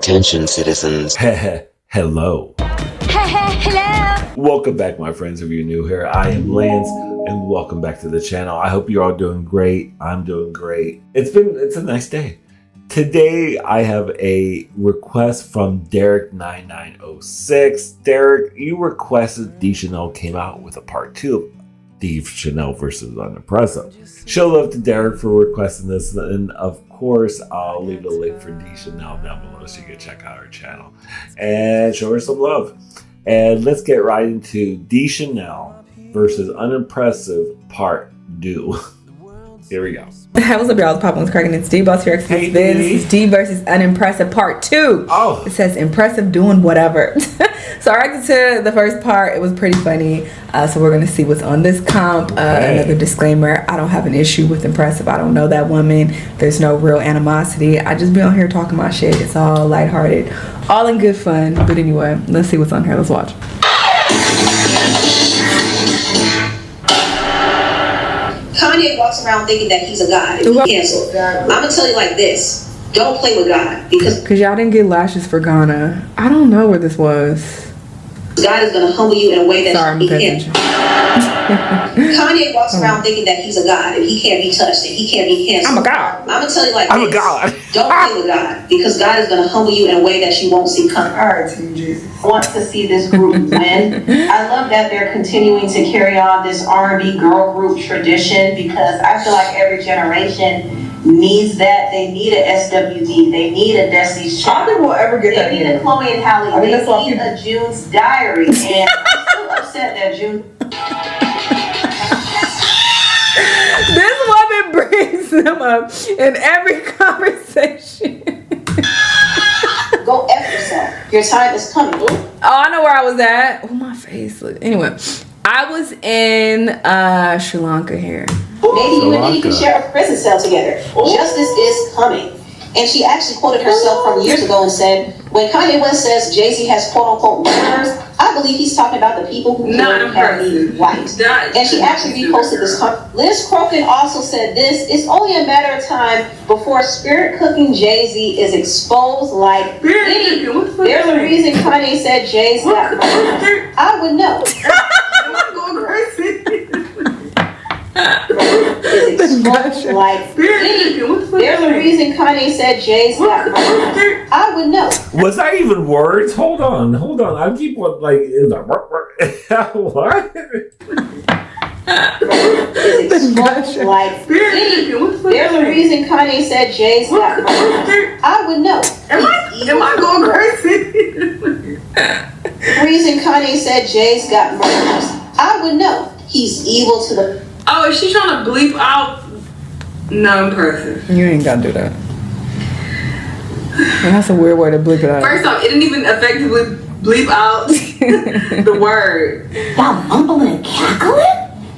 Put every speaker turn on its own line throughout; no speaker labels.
Attention, citizens.
Hello.
Hello.
Welcome back, my friends. If you're new here, I am Lance, and welcome back to the channel. I hope you're all doing great. I'm doing great. It's a nice day. Today, I have a request from Derek9906. Derek, you requested Dee Shanell came out with a part 2 of Dee Shanell versus UnEmpressive. Show love to Derek for requesting this, and of course, I'll leave the link for Dee Shanell down below so you can check out her channel and show her some love. And let's get right into Dee Shanell versus UnEmpressive part 2. Here we go.
What's up, y'all? It's Pop One's cracking. It's D Boss here.
Hey,
This is Dee versus UnEmpressive part 2.
Oh.
It says impressive doing whatever. So I reacted to the first part. It was pretty funny. So we're gonna see what's on this comp. Another disclaimer: I don't have an issue with impressive. I don't know that woman. There's no real animosity. I just be on here talking my shit. It's all lighthearted, all in good fun. But anyway, let's see what's on here. Let's watch.
Kanye walks around thinking that he's a god and he canceled. I'm gonna tell you like this: don't play with God because
y'all didn't get lashes for Ghana. I don't know where this was.
God is gonna humble you in a way that he can't. Kanye walks around thinking that he's a god and he can't be touched and he can't be canceled.
I'm a god.
I'm gonna tell you like
I'm
this:
a god.
don't play with God because God is gonna humble you in a way that you won't see coming.
All right, Team Jesus.
I want to see this group win. I love that they're continuing to carry on this R&B girl group tradition because I feel like every generation needs that. They need a SWD. They need a Destiny's Child.
I don't think we'll ever get that
They need
here.
a Chloe and Halle.
I mean, that's why
They need a June's Diary. And I'm so upset that June.
This woman brings them up in every conversation.
Go F yourself. Your time is coming.
Oh, I know where I was at. Oh, my face. Anyway, I was in Sri Lanka here.
Maybe you and Diddy can share a prison cell together. Justice is coming. And she actually quoted herself from years ago and said, when Kanye West says Jay-Z has quote-unquote murderers, I believe he's talking about the people who killed Kanye West. And she actually reposted this. Liz Crokin also said this: it's only a matter of time before spirit cooking Jay-Z is exposed like Diddy. There's a reason Kanye said Jay's got murderers. I would know.
I'm going crazy.
Is exposed like Diddy. There's a reason Kanye said Jay's got murderers. I would know.
Was that even words? Hold on. I keep on like what?
Is exposed like Diddy. There's a reason Kanye said Jay's got murderers. I would know.
Am I going crazy?
The reason Kanye said Jay's got murderers. I would know. He's evil to the.
Oh, is she trying to bleep out? No, impressive.
You ain't gotta do that. And that's a weird way to bleep it out.
First off, it didn't even effectively bleep out the word.
Y'all mumbling and cackling?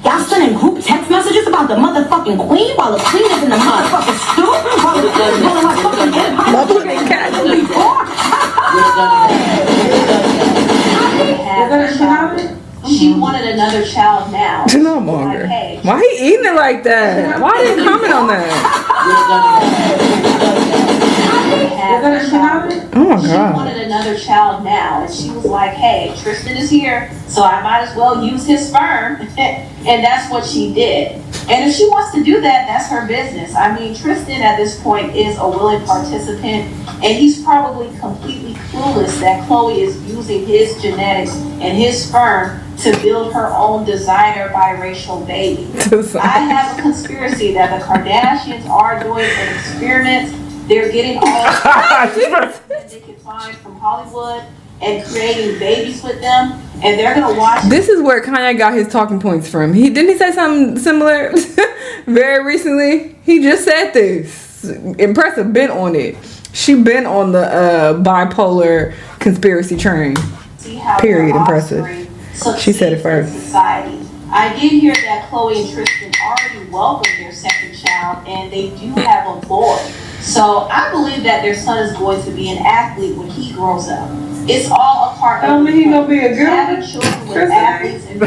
Y'all sending group text messages about the motherfucking queen while the queen is in the motherfucking stew? While the queen is pulling my fucking empire?
Motherfucking cackling.
She wanted another child now.
No longer.
Hey.
Why he eating it like that? Why didn't comment on that? Oh my
She
god.
wanted another child now, and she was like, hey, Tristan is here, so I might as well use his sperm. And that's what she did. And if she wants to do that, that's her business. I mean, Tristan at this point is a willing participant, and he's probably completely clueless that Chloe is using his genetics and his sperm to build her own designer biracial baby. I have a conspiracy that the Kardashians are doing an experiment. They're getting all that they can find from Hollywood and creating babies with them, and they're gonna watch.
This is where Kanye got his talking points from. Didn't he say something similar very recently? He just said this. Impressive been on it. She been on the bipolar conspiracy train. Period. Impressive. She said it first.
Society. I did hear that Chloe and Tristan already welcomed their second child, and they do have a boy. So I believe that their son is going to be an athlete when he grows up. It's all a part of
he gonna be a girl.
having children with athletes and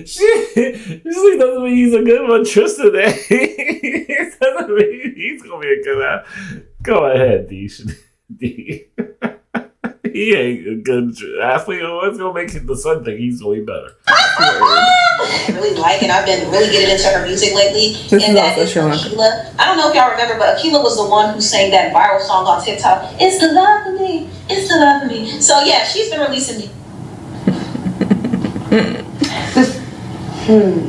She doesn't mean he's a good one. Tristan, it doesn't mean he's gonna be a good one. Go ahead, Dee. He ain't a good athlete. What's gonna make the son think he's way better?
I really like, and I've been really getting into her music lately.
This
and that
is
is Akila. I don't know if y'all remember, but Akila was the one who sang that viral song on TikTok. It's the love of me. It's the love of me. So yeah, she's been releasing.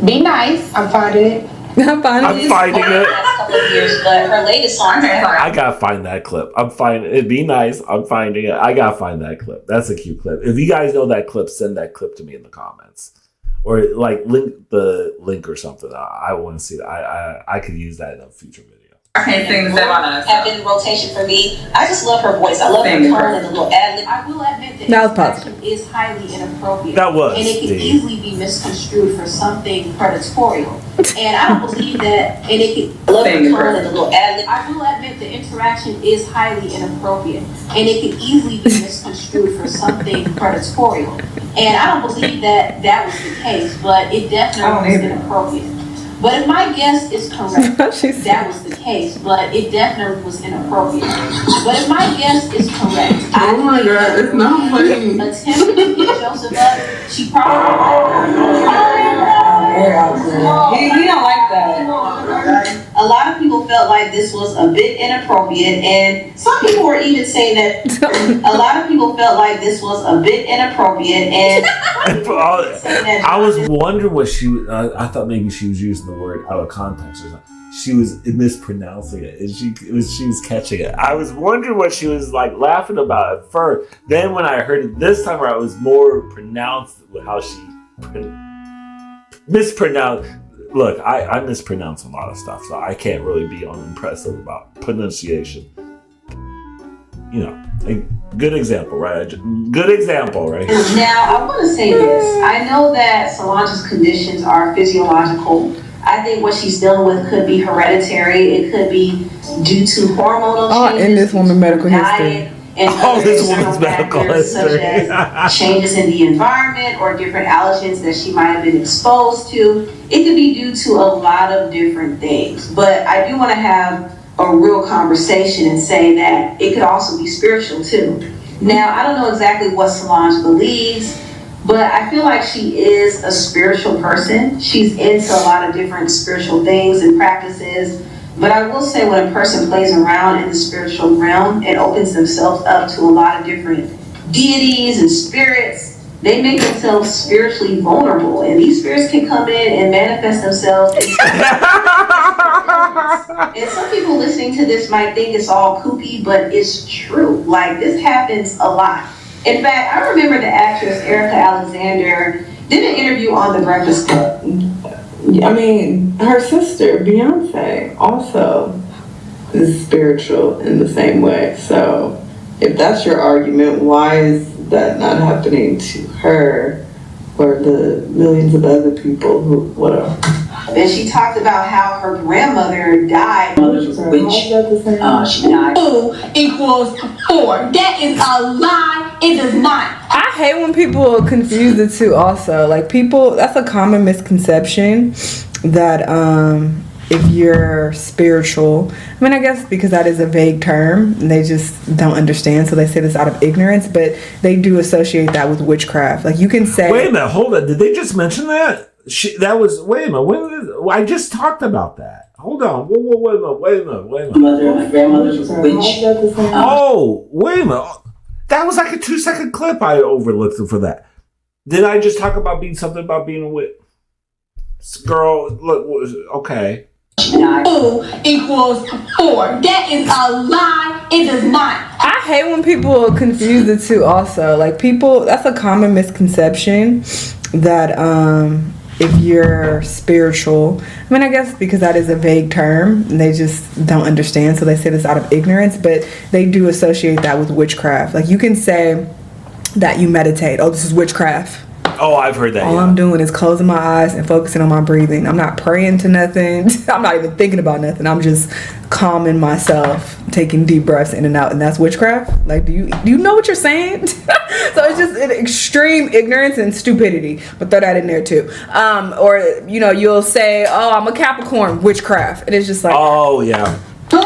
Be nice. I'm finding it.
I'm finding
I'm finding it.
Last couple of years, but her latest song.
I gotta find that clip. I'm finding it'd be nice. I'm finding it. I gotta find that clip. That's a cute clip. If you guys know that clip, send that clip to me in the comments. Or like link the link or something. I want to see that. I could use that in a future video.
I can't sing the
Have been in rotation for me. I just love her voice. I love her tone and the little ad lib. I will admit that
was
interaction is highly inappropriate.
That was.
And it can easily be misconstrued for something predatorial. And I don't believe that. And it can love her tone and the little ad lib. I will admit the interaction is highly inappropriate. And it can easily be misconstrued for something predatorial. And I don't believe that that was the case, but it definitely was inappropriate. But if my guess is correct, that was the case, but it definitely was inappropriate. But if my guess is correct,
Oh my God, it's not funny.
attempted to get Joseph up, she probably.
He don't like that.
A lot of people felt like this was a bit inappropriate, and some people were even saying that a lot of people felt like this was a bit inappropriate, and
I was wondering what she. I thought maybe she was using the word out of context or something. She was mispronouncing it, and she was catching it. I was wondering what she was like laughing about at first. Then when I heard it this time, it was more pronounced with how she mispronounced. Look, I mispronounce a lot of stuff, so I can't really be unimpressive about pronunciation. You know, a good example, right? Good example, right?
Now, I want to say this. I know that Solange's conditions are physiological. I think what she's dealing with could be hereditary. It could be due to hormonal changes.
In this woman's medical history.
And
this woman's medical history.
Such as changes in the environment or different allergens that she might have been exposed to. It could be due to a lot of different things. But I do want to have a real conversation and say that it could also be spiritual too. Now, I don't know exactly what Solange believes, but I feel like she is a spiritual person. She's into a lot of different spiritual things and practices. But I will say when a person plays around in the spiritual realm and opens themselves up to a lot of different deities and spirits, they make themselves spiritually vulnerable. And these spirits can come in and manifest themselves. And some people listening to this might think it's all kooky, but it's true. Like, this happens a lot. In fact, I remember the actress Erica Alexander did an interview on The Breakfast Club.
I mean, her sister, Beyonce, also is spiritual in the same way. So if that's your argument, why is that not happening to her or the millions of other people who, whatever?
And she talked about how her grandmother died.
Which she died. 2 equals 4. That is a lie. It does not.
I hate when people confuse the two also. Like, people, that's a common misconception that if you're spiritual, I mean, I guess because that is a vague term, and they just don't understand, so they say this out of ignorance, but they do associate that with witchcraft. Like, you can say...
Wait a minute, hold on. Did they just mention that? Wait a minute. I just talked about that. Hold on. Wait a minute.
My grandmother was a witch.
Oh, wait a minute. That was like a 2-second clip. I overlooked it for that. Did I just talk about something about being a witch? Girl, look, okay.
2 equals 4. That is a lie. It does not.
I hate when people confuse the two also. Like, people, that's a common misconception that if you're spiritual, I mean, I guess because that is a vague term, and they just don't understand, so they say this out of ignorance, but they do associate that with witchcraft. Like, you can say that you meditate. Oh, this is witchcraft.
Oh, I've heard that.
All I'm doing is closing my eyes and focusing on my breathing. I'm not praying to nothing. I'm not even thinking about nothing. I'm just calming myself, taking deep breaths in and out, and that's witchcraft. Like, do you know what you're saying? So it's just an extreme ignorance and stupidity. But throw that in there too. Or you'll say, "Oh, I'm a Capricorn," witchcraft, and it's just like,
oh yeah.
2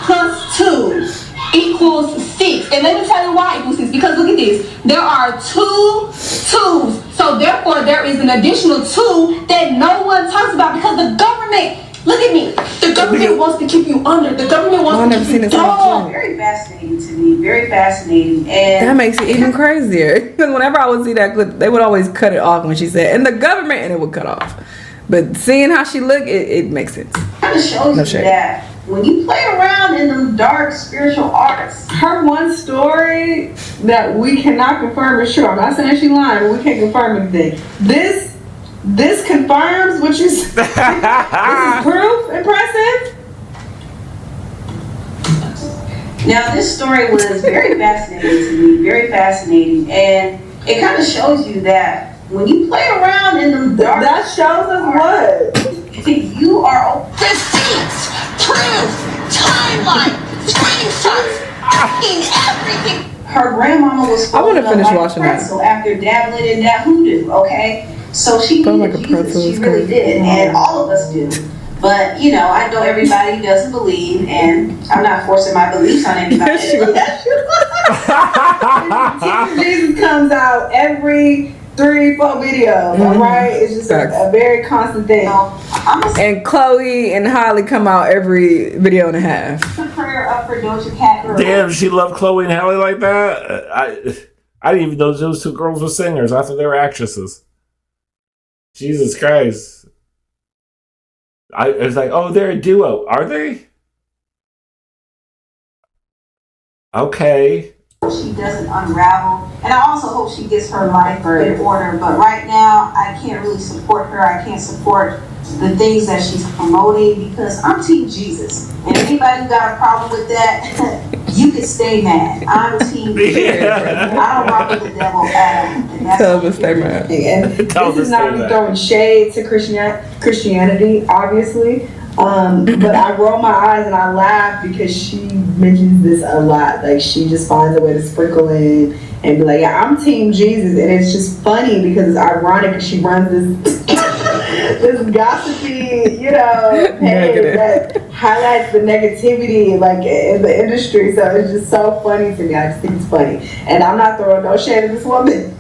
plus 2 equals 6. And let me tell you why equals 6. Because look at this. There are 2 2s. So therefore there is an additional 2 that no one talks about because the government, look at me. The government wants to keep you under. The government wants to keep you down.
Very fascinating to me. Very fascinating. And
that makes it even crazier. Because whenever I would see that clip, they would always cut it off when she said, "and the government," and it would cut off. But seeing how she looked, it makes sense.
kind of shows you that when you play around in them dark spiritual arts.
Her one story that we cannot confirm is true. I'm not saying she's lying, but we can't confirm anything. This confirms what you said. This is proof. Impressive.
Now, this story was very fascinating to me, very fascinating, and it kind of shows you that when you play around in them dark,
that shows us what
you are.
Receipts, proof, timeline, screenshots, everything.
Her grandmama was.
I want to finish watching that.
So after dabbling in that hoodoo, okay, so she knew
like a
Jesus.
pretzel
She
is
really
crazy.
did, and all of us do. But I know everybody doesn't believe, and I'm not forcing my beliefs on anybody.
Jesus comes out every 3-4 videos, all right? It's just a very constant thing.
And Chloe and Holly come out every video and a half.
Prayer up for Doja Cat.
Damn, she loved Chloe and Halle like that. I didn't even know those two girls were singers. I thought they were actresses. Jesus Christ. I was like, oh, they're a duo. Are they? Okay.
She doesn't unravel, and I also hope she gets her life in order. But right now, I can't really support her. I can't support the things that she's promoting because I'm Team Jesus. And anybody who got a problem with that, you can stay mad. I'm Team Jesus. I don't rock with the devil at all.
Tell them to stay mad.
And this is not me throwing shade to Christianity, obviously. But I roll my eyes and I laugh because she mentions this a lot. Like, she just finds a way to sprinkle in and be like, yeah, I'm Team Jesus. And it's just funny because it's ironic because she runs this this gossipy, page that highlights the negativity like in the industry. So it's just so funny to me. I just think it's funny. And I'm not throwing no shade at this woman.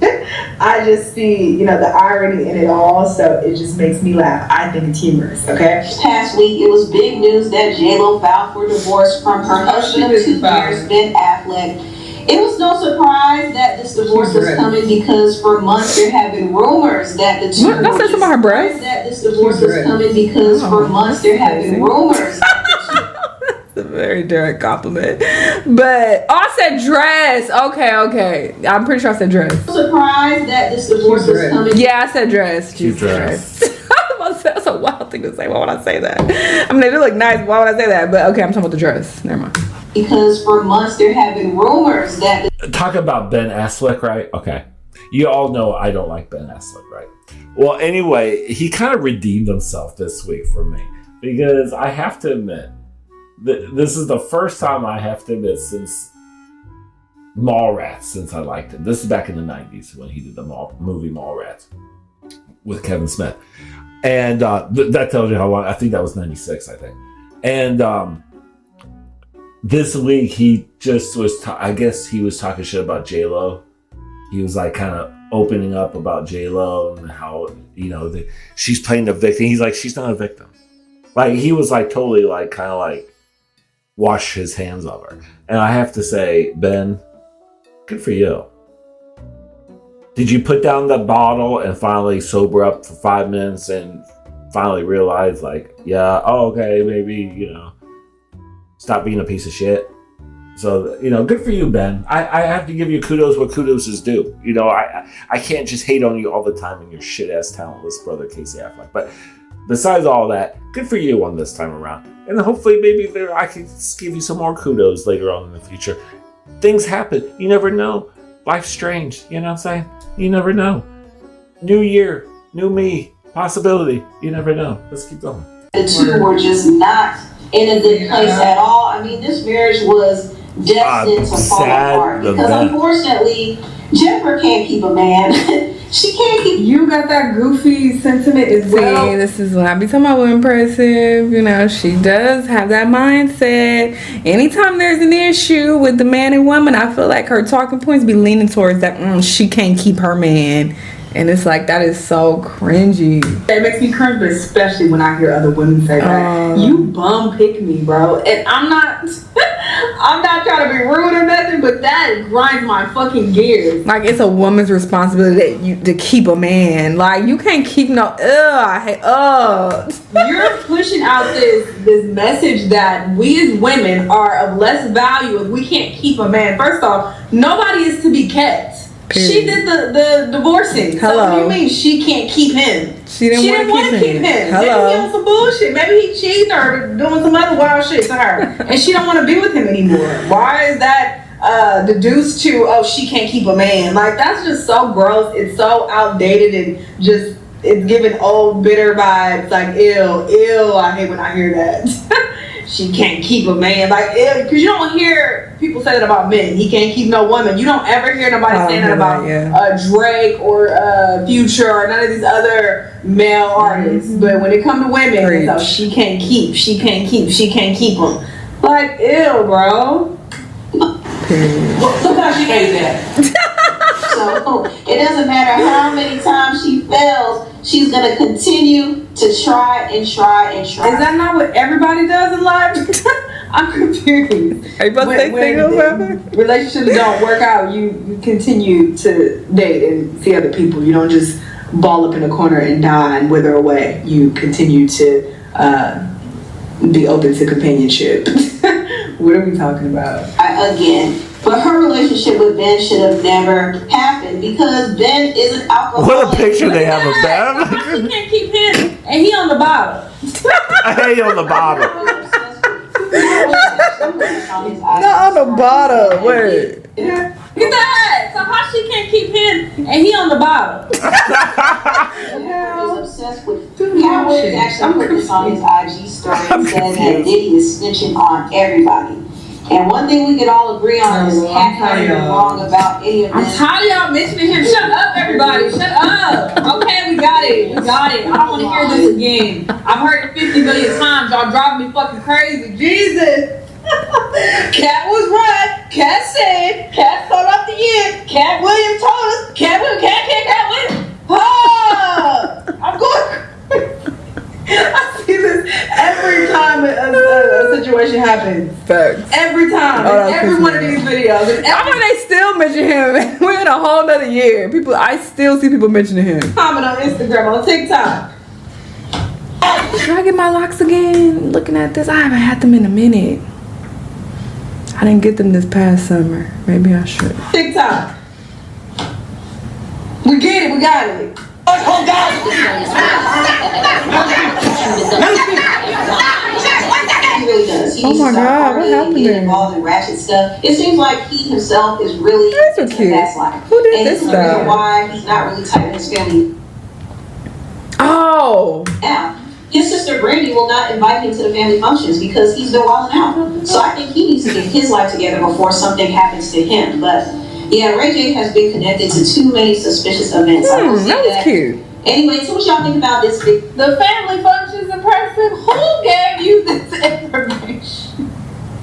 I just see, the irony in it all. So it just makes me laugh. I think it's humorous, okay?
This past week, it was big news that JLo filed for divorce from her husband of 2 years, Ben Affleck. It was no surprise that this divorce was coming because for months there have been rumors that the two.
Don't say something about her breasts.
That this divorce was coming because for months there have been rumors.
That's a very direct compliment. But I said dress. Okay. I'm pretty sure I said dress.
Surprised that this divorce was coming.
Yeah, I said dress.
Cute dress.
That's a wild thing to say. Why would I say that? I mean, they do look nice. Why would I say that? But okay, I'm talking about the dress. Never mind.
Because for months there have been rumors that.
Talk about Ben Affleck, right? Okay. You all know I don't like Ben Affleck, right? Well, anyway, he kind of redeemed himself this week for me because I have to admit, this is the first time I have to admit since Mallrats, since I liked it. This is back in the 90s when he did the movie Mallrats with Kevin Smith. And that tells you how long. I think that was 96, I think. And this week he just was, I guess he was talking shit about JLo. He was like kind of opening up about JLo and how, she's playing the victim. He's like, she's not a victim. Like, he was like totally like kind of like wash his hands of her. And I have to say, Ben, good for you. Did you put down the bottle and finally sober up for 5 minutes and finally realize like, yeah, okay, maybe, stop being a piece of shit? So, good for you, Ben. I have to give you kudos what kudos is due. I can't just hate on you all the time and your shit-ass talentless brother, Casey Affleck. But besides all that, good for you on this time around. And hopefully maybe I can give you some more kudos later on in the future. Things happen. You never know. Life's strange. You know what I'm saying? You never know. New year, new me, possibility. You never know. Let's keep going.
The two were just not in a good place at all. I mean, this marriage was destined to fall apart because unfortunately, Jennifer can't keep a man. She can't keep.
You got that goofy sentiment as well. See, this is what I be talking about with Impressive. You know, she does have that mindset. Anytime there's an issue with the man and woman, I feel like her talking points be leaning towards that she can't keep her man. And it's like, that is so cringy. It makes me cringe, but especially when I hear other women say that. You bum pick me, bro. And I'm not trying to be rude or nothing, but that grinds my fucking gears. Like, it's a woman's responsibility to keep a man. Like, you can't keep I hate, You're pushing out this message that we as women are of less value if we can't keep a man. First off, nobody is to be kept. She did the divorcing. Hello. So what do you mean she can't keep him? She didn't want to keep him. Hello. Maybe he on some bullshit. Maybe he cheating or doing some other wild shit to her. And she don't want to be with him anymore. Why is that deduced to, she can't keep a man? Like, that's just so gross. It's so outdated and just, it's giving old bitter vibes. Like, ew, I hate when I hear that. She can't keep a man. Like, because you don't hear people say that about men. He can't keep no woman. You don't ever hear nobody saying that about Drake or Future or none of these other male artists. But when it comes to women, so she can't keep them. Like, ew, bro.
Look how she made that. So it doesn't matter how many times she fails, she's gonna continue to try and try and try.
Is that not what everybody does in life? I'm confused. Are you about to say single, brother? Relationships don't work out. You continue to date and see other people. You don't just ball up in a corner and die and wither away. You continue to be open to companionship. What are we talking about?
But her relationship with Ben should have never happened because Ben is an alcoholic.
What a picture they have of Ben.
She can't keep him, and he on the bottom.
Hey, on the bottom.
Not on the bottom. Wait. Yeah. Get that. So how she can't keep him, and he on the bottom?
Is obsessed with Kanye actually put this on his IG story and said that Diddy is snitching on everybody. And one thing we can all agree on is Cat hasn't been wrong about any of this.
I'm tired of y'all mentioning him. Shut up, everybody. Shut up. Okay, we got it. I don't want to hear this again. I've heard it 50 million times. Y'all driving me fucking crazy. Jesus. Cat was right. Cat said. Cat caught up the end. Cat Williams told us. Cat Williams. I'm going. I see this every time a situation happens. Facts. Every time. In every one of these videos. I mean, they still mention him. We're in a whole nother year. I still see people mentioning him. Comment on Instagram, on TikTok. Should I get my locks again? Looking at this, I haven't had them in a minute. I didn't get them this past summer. Maybe I should. TikTok. We get it. We got it. Oh God!
He really does.
Oh my God! What happened?
Getting involved in ratchet stuff. It seems like he himself is really
into the past life. Who did this stuff?
And the reason why he's not really tight with his family.
Oh.
Now, his sister Brandy will not invite him to the family functions because he's been wilding out. So I think he needs to get his life together before something happens to him. But yeah, Ray J has been connected to too many suspicious events.
That was cute.
Anyway, so what y'all think about this?
The family functions Impressive. Who gave you this information?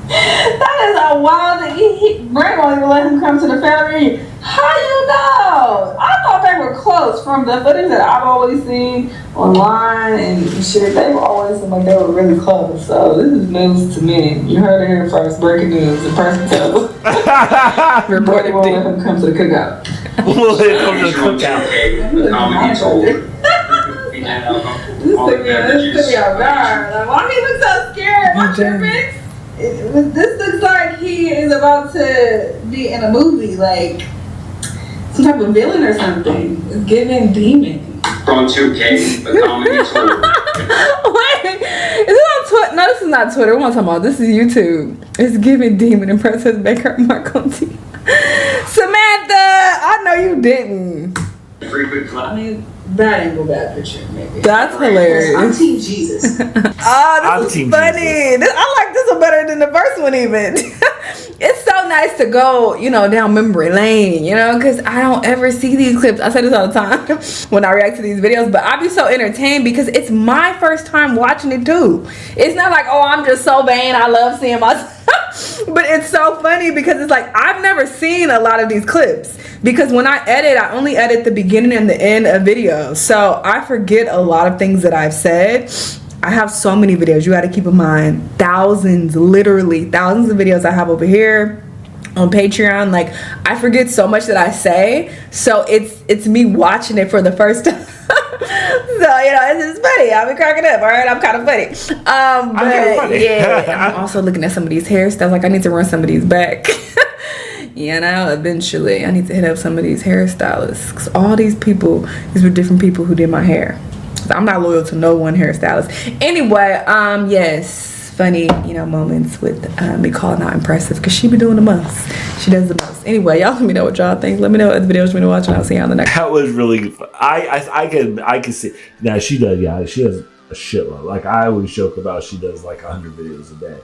That is a wild thing. Brent won't even let him come to the family reunion. How you know? I thought they were close from the footage that I've always seen online and shit. They've always seemed like they were really close. So this is news to me. You heard it here first. Breaking news. The person tells. Reported won't let him come to the cookout.
We'll let him come to the cookout.
This took me off guard. Like, why do he look so scared? Am I tripping? This looks like he is about to be in a movie, like some type of villain or something. It's giving demon.
From 2K, the comedy tour.
Wait, is it on Twitter? No, this is not Twitter. What am I talking about? This is YouTube. It's giving demon and Princess Baker Mark on T. Samantha, I know you didn't.
frequent
I mean, that ain't a bad picture, maybe.
That's
I'm
hilarious.
Team Jesus.
Oh, this is
Team
funny. I like this one better than the first one even. It's so nice to go, down memory lane, because I don't ever see these clips. I say this all the time when I react to these videos, but I be so entertained because it's my first time watching it too. It's not like, oh, I'm just so vain, I love seeing myself. But it's so funny because it's like I've never seen a lot of these clips because when I edit, I only edit the beginning and the end of videos. So I forget a lot of things that I've said. I have so many videos. You got to keep in mind, literally thousands of videos I have over here on Patreon. Like, I forget so much that I say. So it's me watching it for the first time. So, it's funny. I've been cracking up. All right, I'm kind of funny. But yeah, I'm also looking at some of these hairstyles. Like, I need to run some of these back. Eventually I need to hit up some of these hairstylists because all these were different people who did my hair. So I'm not loyal to no one hairstylist. Anyway, yes, funny, moments with me calling out Impressive because she be doing the most. She does the most. Anyway, y'all let me know what y'all think. Let me know what other videos you want to watch, and I'll see y'all on the next.
That was really fun. I can see. Now she does. Yeah, she has a shitload. Like I always joke about, she does like 100 videos a day.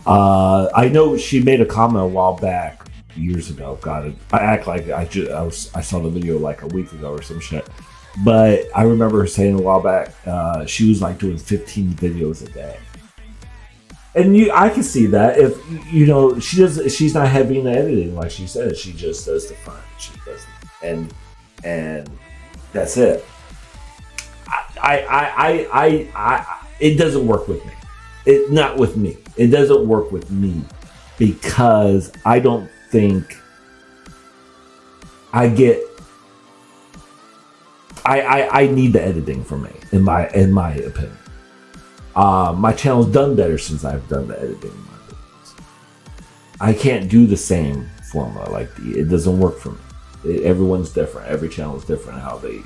I know she made a comment a while back, years ago. God, I act like I saw the video like a week ago or some shit. But I remember her saying a while back, she was like doing 15 videos a day. And I can see that if she's not heavy in the editing, like she said, she just does the front, she does and that's it. It doesn't work with me. Not with me. It doesn't work with me because I don't think I need the editing from me, in my opinion. My channel's done better since I've done the editing in my videos. I can't do the same formula like Dee. It doesn't work for me. Everyone's different. Every channel is different how they,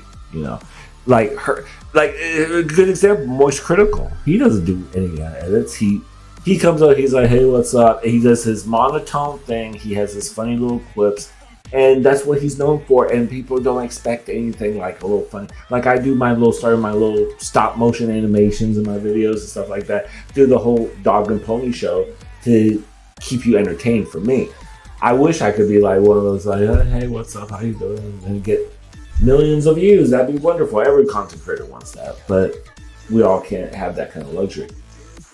like her. Like a good example, Moist Critical. He doesn't do any edits. He comes out. He's like, hey, what's up? And he does his monotone thing. He has his funny little clips. And that's what he's known for, and people don't expect anything like a little fun. Like I do my little stop motion animations in my videos and stuff like that. Do the whole dog and pony show to keep you entertained. For me, I wish I could be like one of those like, hey, what's up? How you doing? And get millions of views. That'd be wonderful. Every content creator wants that, but we all can't have that kind of luxury.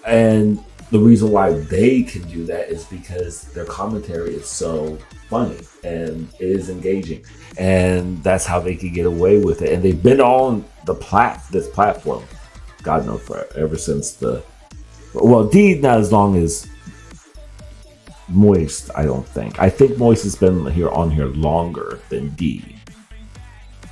And the reason why they can do that is because their commentary is so funny and it is engaging, and that's how they can get away with it. And they've been on this platform, God knows, ever since Dee not as long as Moist. I don't think. I think Moist has been on here longer than Dee.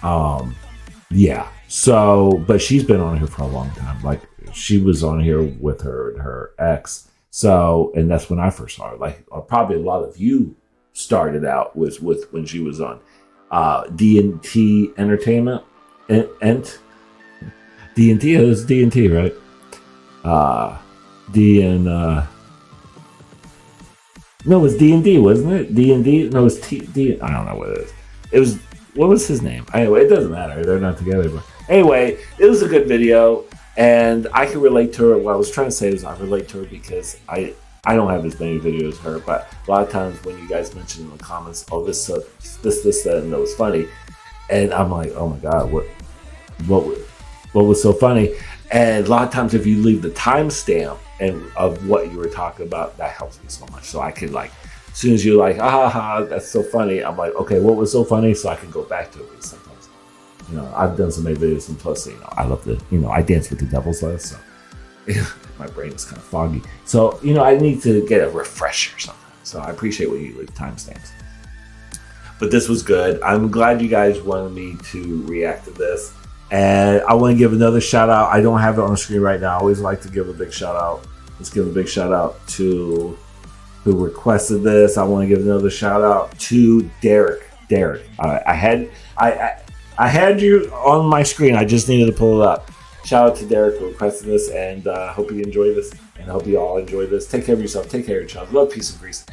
Yeah. So, but she's been on here for a long time. Like she was on here with her ex. So, and that's when I first saw her. Like probably a lot of you started out with when she was on D&T Entertainment and D&T. It was D&T, right? No, it was D&D, wasn't it? D&D? No, it was D. I don't know what it is. It was, what was his name? Anyway, it doesn't matter. They're not together. But anyway, it was a good video, and I can relate to her. What I was trying to say is I relate to her because I don't have as many videos as her, but a lot of times when you guys mention in the comments, oh, this, and that was funny, and I'm like, oh my God, what was so funny? And a lot of times if you leave the timestamp and of what you were talking about, that helps me so much. So I can like, as soon as you're like, that's so funny, I'm like, okay, what was so funny? So I can go back to it. Because sometimes, I've done so many videos, and plus, I love I dance with the devil's lettuce, so my brain is kind of foggy. So, I need to get a refresher sometimes. So I appreciate when you leave timestamps. But this was good. I'm glad you guys wanted me to react to this. And I want to give another shout out. I don't have it on the screen right now. I always like to give a big shout out. Let's give a big shout out to who requested this. I want to give another shout out to Derek. I had you on my screen. I just needed to pull it up. Shout out to Derek for requesting this, and hope you enjoy this, and I hope you all enjoy this. Take care of yourself. Take care of each other. Love, peace, and grease.